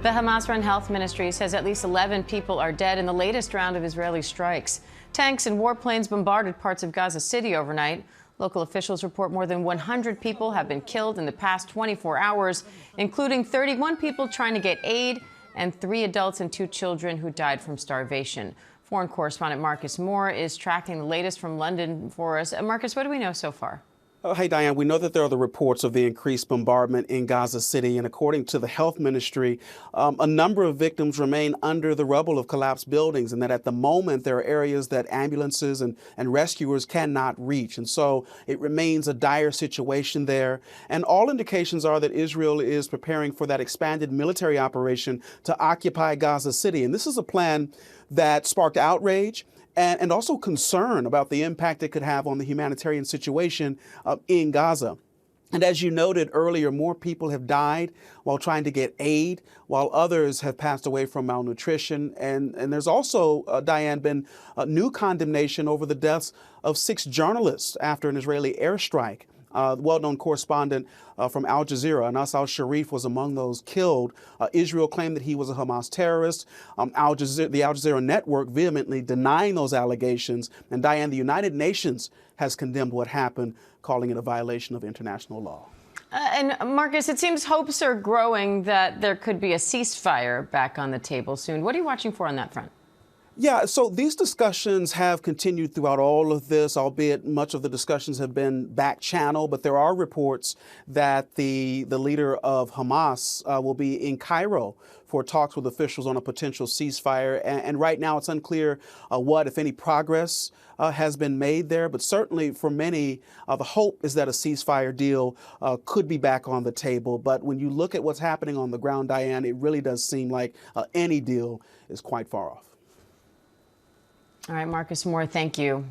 The Hamas-run health ministry says at least 11 people are dead in the latest round of Israeli strikes. Tanks and warplanes bombarded parts of Gaza City overnight. Local officials report more than 100 people have been killed in the past 24 hours, including 31 people trying to get aid and 3 adults and 2 children who died from starvation. Foreign correspondent Marcus Moore is tracking the latest from London for us. Marcus, what do we know so far? Hey, Diane, we know that there are the reports of the increased bombardment in Gaza City, and according to the health ministry, a number of victims remain under the rubble of collapsed buildings, and that at the moment there are areas that ambulances and rescuers cannot reach. And so it remains a dire situation there. And all indications are that Israel is preparing for that expanded military operation to occupy Gaza City. And this is a plan that sparked outrage and also concern about the impact it could have on the humanitarian situation in Gaza. And as you noted earlier, more people have died while trying to get aid, while others have passed away from malnutrition. And there's also, Diane, been new condemnation over the deaths of 6 journalists after an Israeli airstrike. Well-known correspondent from Al Jazeera, Anas al-Sharif, was among those killed. Israel claimed that he was a Hamas terrorist. The Al Jazeera network vehemently denying those allegations. And Diane, the United Nations has condemned what happened, calling it a violation of international law. And Marcus, it seems hopes are growing that there could be a ceasefire back on the table soon. What are you watching for on that front? Yeah, so these discussions have continued throughout all of this, albeit much of the discussions have been back channel. But there are reports that the leader of Hamas will be in Cairo for talks with officials on a potential ceasefire. And right now it's unclear what, if any, progress has been made there. But certainly for many, the hope is that a ceasefire deal could be back on the table. But when you look at what's happening on the ground, Diane, it really does seem like any deal is quite far off. All right, Marcus Moore, thank you.